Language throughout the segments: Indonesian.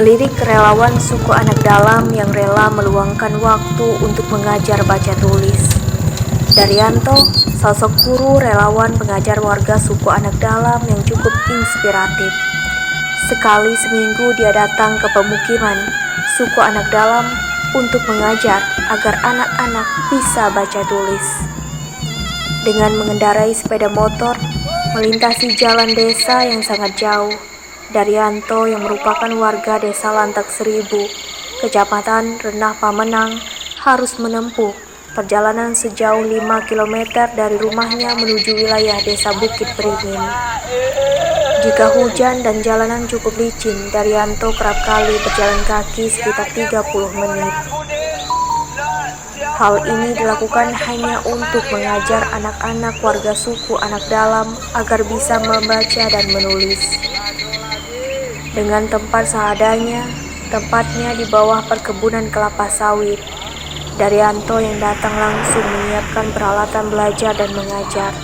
Melirik relawan suku anak dalam yang rela meluangkan waktu untuk mengajar baca tulis. Daryanto, sosok guru relawan pengajar warga suku anak dalam yang cukup inspiratif. Sekali seminggu dia datang ke pemukiman suku anak dalam untuk mengajar agar anak-anak bisa baca tulis. Dengan mengendarai sepeda motor, melintasi jalan desa yang sangat jauh, Daryanto yang merupakan warga desa Lantak Seribu, Kecamatan Renah Pamenang, harus menempuh perjalanan sejauh 5 km dari rumahnya menuju wilayah desa Bukit Beringin. Jika hujan dan jalanan cukup licin, Daryanto kerap kali berjalan kaki sekitar 30 menit. Hal ini dilakukan hanya untuk mengajar anak-anak warga suku anak dalam agar bisa membaca dan menulis. Dengan tempat seadanya, tempatnya di bawah perkebunan kelapa sawit, Daryanto yang datang langsung menyiapkan peralatan belajar dan mengajar.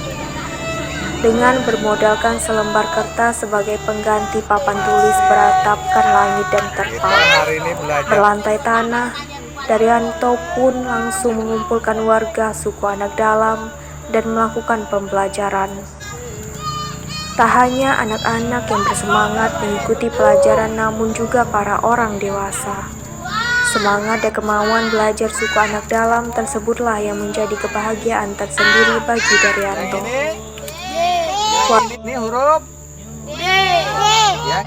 Dengan bermodalkan selembar kertas sebagai pengganti papan tulis beratapkan langit dan terpal berlantai tanah, Daryanto pun langsung mengumpulkan warga suku anak dalam dan melakukan pembelajaran. Tak hanya anak-anak yang bersemangat mengikuti pelajaran, namun juga para orang dewasa. Semangat dan kemauan belajar suku anak dalam tersebutlah yang menjadi kebahagiaan tersendiri bagi Daryanto. Ini huruf ya.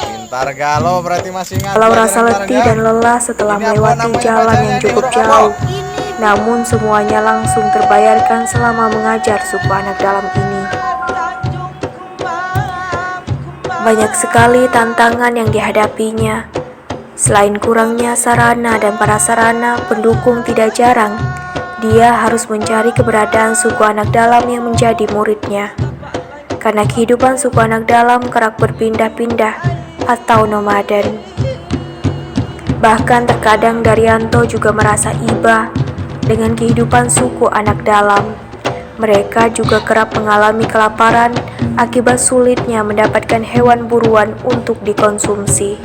Pintar galau berarti masih ingat. Kalau rasa letih dan lelah setelah melewati jalan yang cukup jauh, namun semuanya langsung terbayarkan selama mengajar suku anak dalam ini. Banyak sekali tantangan yang dihadapinya. Selain kurangnya sarana dan prasarana pendukung, tidak jarang dia harus mencari keberadaan suku anak dalam yang menjadi muridnya. Karena kehidupan suku anak dalam kerap berpindah-pindah atau nomaden. Bahkan terkadang Daryanto juga merasa iba dengan kehidupan suku anak dalam. Mereka juga kerap mengalami kelaparan akibat sulitnya mendapatkan hewan buruan untuk dikonsumsi.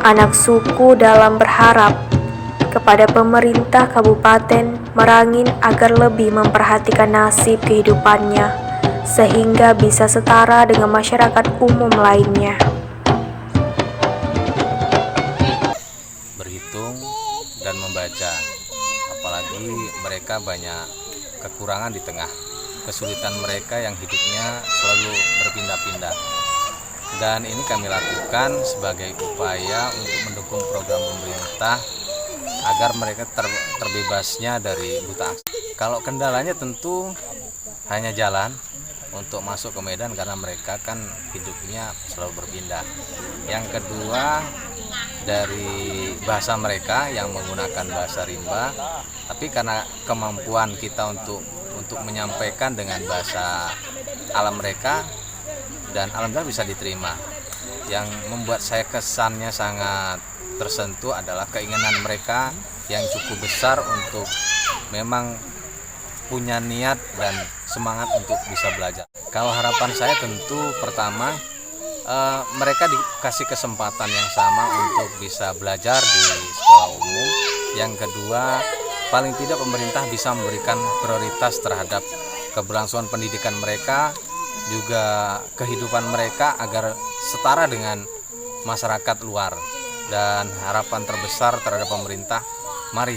Anak suku dalam berharap kepada pemerintah Kabupaten Merangin agar lebih memperhatikan nasib kehidupannya, sehingga bisa setara dengan masyarakat umum lainnya. Berhitung dan membaca, apalagi mereka banyak kekurangan di tengah kesulitan mereka yang hidupnya selalu berpindah-pindah. Dan ini kami lakukan sebagai upaya untuk mendukung program pemerintah agar mereka terbebasnya dari buta akses. Kalau kendalanya tentu hanya jalan untuk masuk ke Medan karena mereka kan hidupnya selalu berpindah. Yang kedua, dari bahasa mereka yang menggunakan bahasa rimba, tapi karena kemampuan kita untuk menyampaikan dengan bahasa alam mereka, dan alhamdulillah bisa diterima. Yang membuat saya kesannya sangat tersentuh adalah keinginan mereka yang cukup besar untuk memang punya niat dan semangat untuk bisa belajar. Kalau harapan saya tentu pertama, mereka dikasih kesempatan yang sama untuk bisa belajar di sekolah umum. Yang kedua, paling tidak pemerintah bisa memberikan prioritas terhadap keberlangsungan pendidikan mereka, juga kehidupan mereka agar setara dengan masyarakat luar. Dan harapan terbesar terhadap pemerintah, mari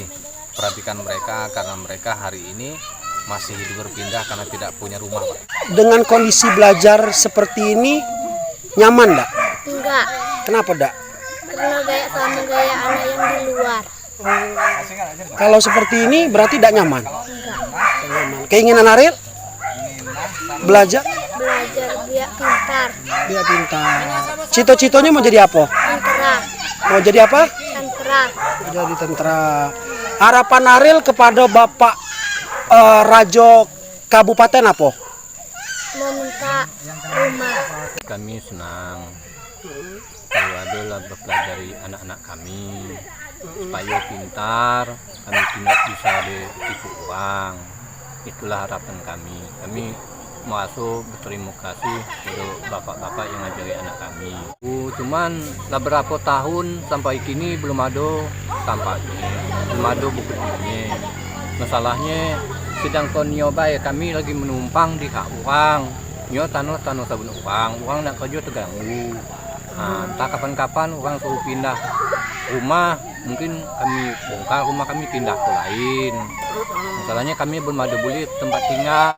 perhatikan mereka karena mereka hari ini masih hidup berpindah karena tidak punya rumah, Pak. Dengan kondisi belajar seperti ini nyaman enggak? Enggak. Kenapa enggak? Karena sama gaya anak yang di luar. Kalau seperti ini berarti tidak nyaman. Enggak. Keinginan Ariel belajar Dia pintar. dia pintar. Cito-citonya mau jadi apa? Tentara. Mau jadi apa? Tentara. Mau jadi tentara. Harapan Ariel kepada Bapak Rajo Kabupaten apa? Mau minta rumah. Kami senang kalau adalah mempelajari anak-anak kami supaya pintar, kami tidak bisa ditipu uang. Itulah harapan kami. Kami masuk berterima kasih kepada bapak-bapak yang ngajari anak kami. Cuman lah berapa tahun sampai kini belum ada sampahnya, belum ada buktinya. Masalahnya sedang nyoba ya kami lagi menumpang di hak uang. Nyo tanah sabun uang nak kerja terganggu. Nah, entah kapan-kapan orang suruh pindah rumah, mungkin kami bongkar rumah kami pindah ke lain. Masalahnya kami belum ada boleh tempat tinggal.